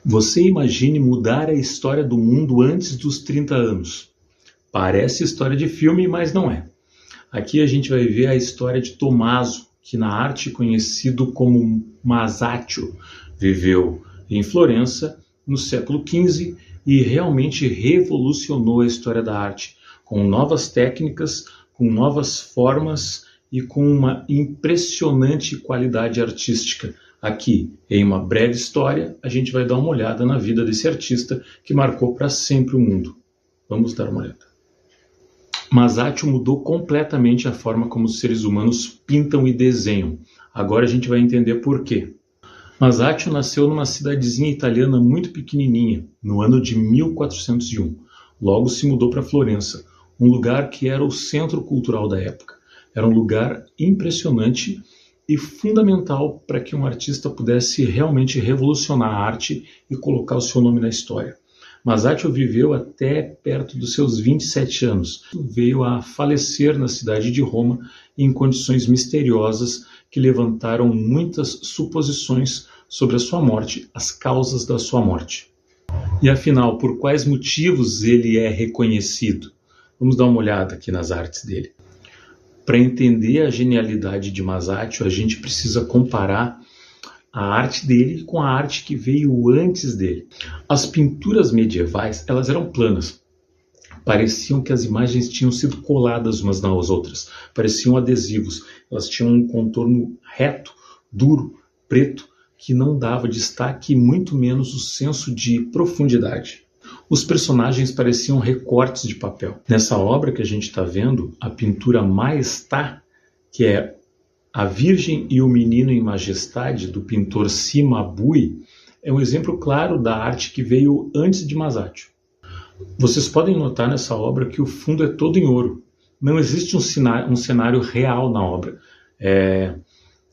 Você imagine mudar a história do mundo antes dos 30 anos. Parece história de filme, mas não é. Aqui a gente vai ver a história de Tommaso, que na arte conhecido como Masaccio, viveu em Florença no século XV e realmente revolucionou a história da arte, com novas técnicas, com novas formas e com uma impressionante qualidade artística. Aqui, em uma breve história, a gente vai dar uma olhada na vida desse artista que marcou para sempre o mundo. Vamos dar uma olhada. Masaccio mudou completamente a forma como os seres humanos pintam e desenham. Agora a gente vai entender por quê. Masaccio nasceu numa cidadezinha italiana muito pequenininha, no ano de 1401. Logo se mudou para Florença, um lugar que era o centro cultural da época. Era um lugar impressionante e fundamental para que um artista pudesse realmente revolucionar a arte e colocar o seu nome na história. Masaccio viveu até perto dos seus 27 anos. Veio a falecer na cidade de Roma em condições misteriosas que levantaram muitas suposições sobre a sua morte, as causas da sua morte. E afinal, por quais motivos ele é reconhecido? Vamos dar uma olhada aqui nas artes dele. Para entender a genialidade de Masaccio, a gente precisa comparar a arte dele com a arte que veio antes dele. As pinturas medievais, elas eram planas. Pareciam que as imagens tinham sido coladas umas nas outras. Pareciam adesivos. Elas tinham um contorno reto, duro, preto, que não dava destaque e muito menos o senso de profundidade. Os personagens pareciam recortes de papel. Nessa obra que a gente está vendo, a pintura Maestà, que é A Virgem e o Menino em Majestade, do pintor Cimabue, é um exemplo claro da arte que veio antes de Masaccio. Vocês podem notar nessa obra que o fundo é todo em ouro. Não existe um cenário real na obra.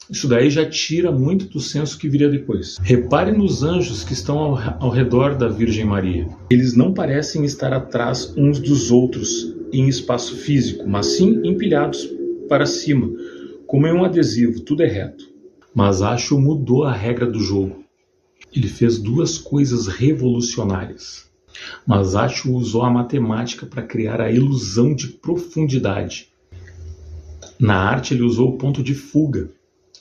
Isso daí já tira muito do senso que viria depois. Reparem nos anjos que estão ao redor da Virgem Maria. Eles não parecem estar atrás uns dos outros em espaço físico, mas sim empilhados para cima, como em um adesivo, tudo é reto. Masaccio mudou a regra do jogo. Ele fez duas coisas revolucionárias. Masaccio usou a matemática para criar a ilusão de profundidade. Na arte ele usou o ponto de fuga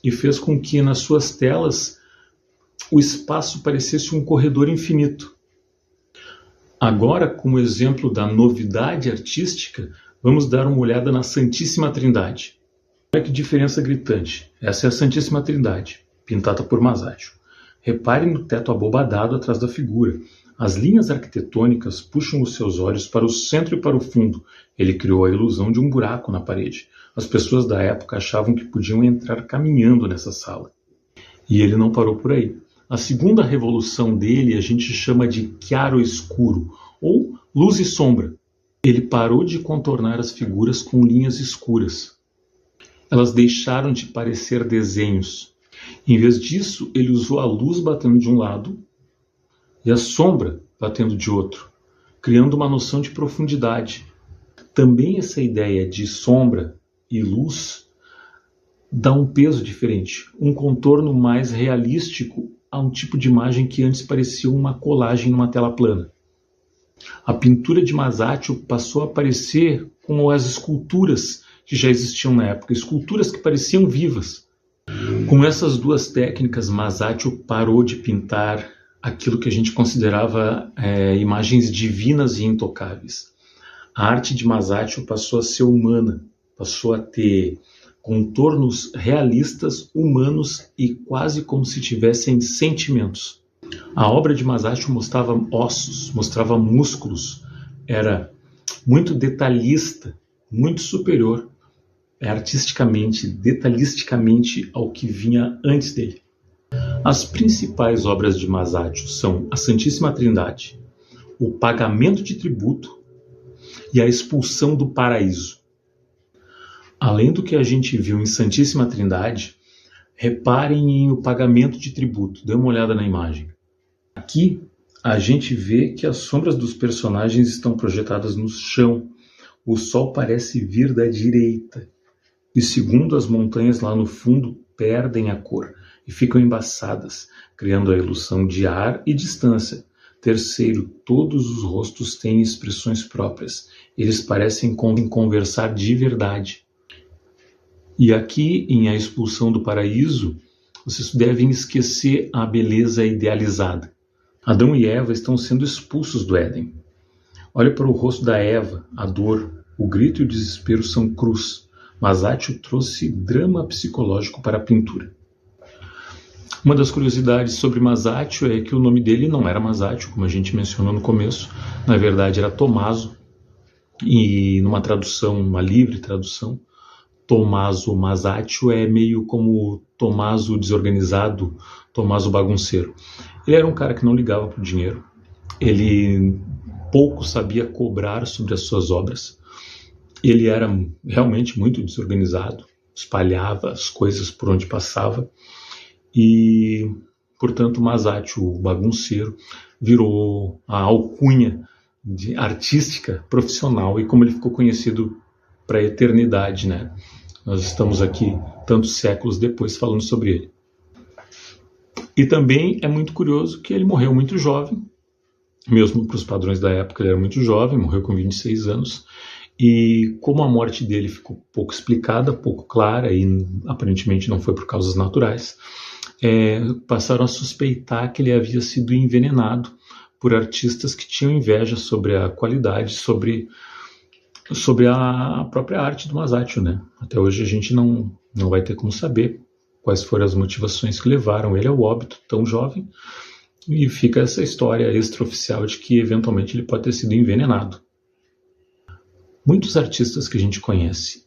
e fez com que nas suas telas o espaço parecesse um corredor infinito. Agora, como exemplo da novidade artística, vamos dar uma olhada na Santíssima Trindade. Olha que diferença gritante. Essa é a Santíssima Trindade, pintada por Masaccio. Reparem no teto abobadado atrás da figura. As linhas arquitetônicas puxam os seus olhos para o centro e para o fundo. Ele criou a ilusão de um buraco na parede. As pessoas da época achavam que podiam entrar caminhando nessa sala. E ele não parou por aí. A segunda revolução dele a gente chama de chiaro-escuro, ou luz e sombra. Ele parou de contornar as figuras com linhas escuras. Elas deixaram de parecer desenhos. Em vez disso, ele usou a luz batendo de um lado e a sombra batendo de outro, criando uma noção de profundidade. Também essa ideia de sombra e luz dá um peso diferente, um contorno mais realístico a um tipo de imagem que antes parecia uma colagem numa tela plana. A pintura de Masaccio passou a parecer como as esculturas que já existiam na época, esculturas que pareciam vivas. Com essas duas técnicas, Masaccio parou de pintar aquilo que a gente considerava imagens divinas e intocáveis. A arte de Masaccio passou a ser humana, passou a ter contornos realistas, humanos e quase como se tivessem sentimentos. A obra de Masaccio mostrava ossos, mostrava músculos, era muito detalhista, muito superior artisticamente, detalhisticamente ao que vinha antes dele. As principais obras de Masaccio são a Santíssima Trindade, o Pagamento de Tributo e a Expulsão do Paraíso. Além do que a gente viu em Santíssima Trindade, reparem em o Pagamento de Tributo, dê uma olhada na imagem. Aqui a gente vê que as sombras dos personagens estão projetadas no chão. O sol parece vir da direita. E segundo as montanhas lá no fundo, perdem a cor. e ficam embaçadas, criando a ilusão de ar e distância. Terceiro, todos os rostos têm expressões próprias. Eles parecem conversar de verdade. E aqui, em A Expulsão do Paraíso, vocês devem esquecer a beleza idealizada. Adão e Eva estão sendo expulsos do Éden. Olha para o rosto da Eva, a dor, o grito e o desespero são cruz. Masaccio trouxe drama psicológico para a pintura. Uma das curiosidades sobre Masaccio é que o nome dele não era Masaccio, como a gente mencionou no começo, na verdade era Tommaso, e numa tradução, uma livre tradução, Tommaso Masaccio é meio como Tommaso desorganizado, Tommaso bagunceiro. Ele era um cara que não ligava para o dinheiro, ele pouco sabia cobrar sobre as suas obras, ele era realmente muito desorganizado, espalhava as coisas por onde passava, e, portanto, Masaccio, o bagunceiro, virou a alcunha artística profissional e como ele ficou conhecido para a eternidade, né? Nós estamos aqui tantos séculos depois falando sobre ele. E também é muito curioso que ele morreu muito jovem, mesmo para os padrões da época ele era muito jovem, morreu com 26 anos, e como a morte dele ficou pouco explicada, pouco clara e aparentemente não foi por causas naturais, passaram a suspeitar que ele havia sido envenenado por artistas que tinham inveja sobre a qualidade, sobre a própria arte do Masaccio, né? Até hoje a gente não vai ter como saber quais foram as motivações que levaram ele ao óbito tão jovem, e fica essa história extraoficial de que eventualmente ele pode ter sido envenenado. Muitos artistas que a gente conhece,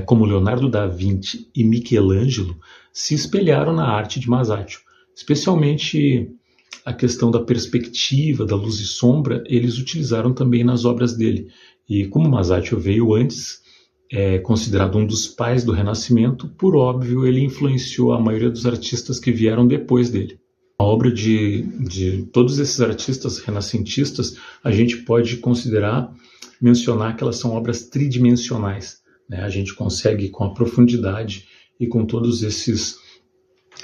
como Leonardo da Vinci e Michelangelo, se espelharam na arte de Masaccio, especialmente a questão da perspectiva, da luz e sombra, eles utilizaram também nas obras dele. E como Masaccio veio antes, é considerado um dos pais do Renascimento, por óbvio, ele influenciou a maioria dos artistas que vieram depois dele. A obra de todos esses artistas renascentistas, a gente pode mencionar que elas são obras tridimensionais, né? A gente consegue, com a profundidade e com todos esses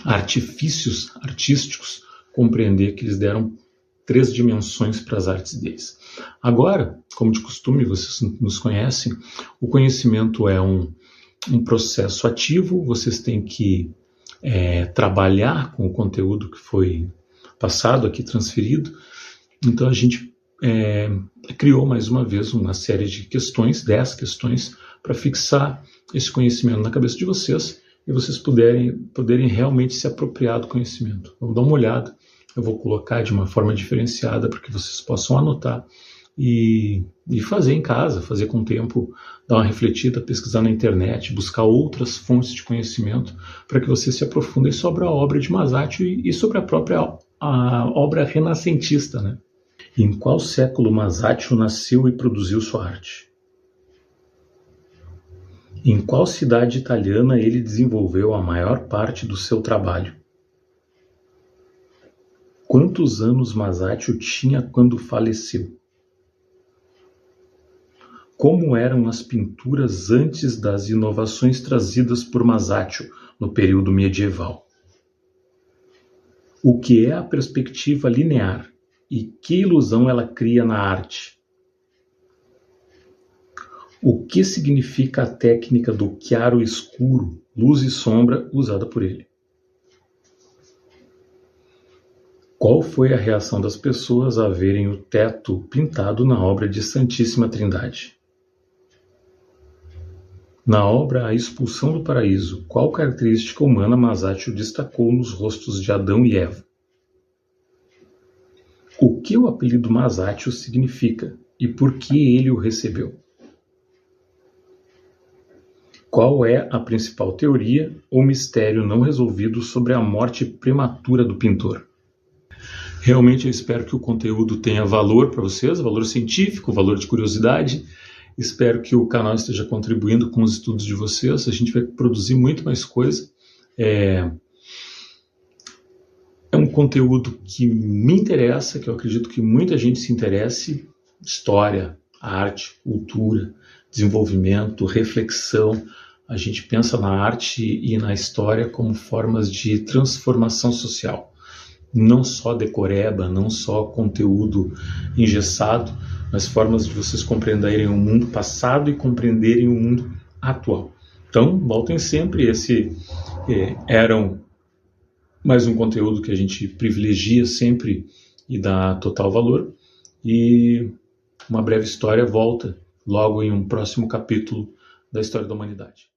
artifícios artísticos, compreender que eles deram 3 dimensões para as artes deles. Agora, como de costume, vocês nos conhecem, o conhecimento é um processo ativo, vocês têm que trabalhar com o conteúdo que foi passado aqui, transferido. Então a gente criou mais uma vez uma série de questões, 10 questões, para fixar esse conhecimento na cabeça de vocês e vocês poderem realmente se apropriar do conhecimento. Vamos dar uma olhada, eu vou colocar de uma forma diferenciada para que vocês possam anotar e fazer em casa, fazer com o tempo, dar uma refletida, pesquisar na internet, buscar outras fontes de conhecimento para que vocês se aprofundem sobre a obra de Masaccio e sobre a própria obra renascentista, né? Em qual século Masaccio nasceu e produziu sua arte? Em qual cidade italiana ele desenvolveu a maior parte do seu trabalho? Quantos anos Masaccio tinha quando faleceu? Como eram as pinturas antes das inovações trazidas por Masaccio no período medieval? O que é a perspectiva linear e que ilusão ela cria na arte? O que significa a técnica do chiaro escuro, luz e sombra usada por ele? Qual foi a reação das pessoas a verem o teto pintado na obra de Santíssima Trindade? Na obra A Expulsão do Paraíso, qual característica humana Masaccio destacou nos rostos de Adão e Eva? O que o apelido Masaccio significa e por que ele o recebeu? Qual é a principal teoria ou mistério não resolvido sobre a morte prematura do pintor? Realmente eu espero que o conteúdo tenha valor para vocês, valor científico, valor de curiosidade. Espero que o canal esteja contribuindo com os estudos de vocês. A gente vai produzir muito mais coisa. É um conteúdo que me interessa, que eu acredito que muita gente se interesse. História, arte, cultura, desenvolvimento, reflexão. a gente pensa na arte e na história como formas de transformação social. Não só decoreba, não só conteúdo engessado, mas formas de vocês compreenderem o mundo passado e compreenderem o mundo atual. Então, voltem sempre. Esse era mais um conteúdo que a gente privilegia sempre e dá total valor. E Uma Breve História volta logo em um próximo capítulo da história da humanidade.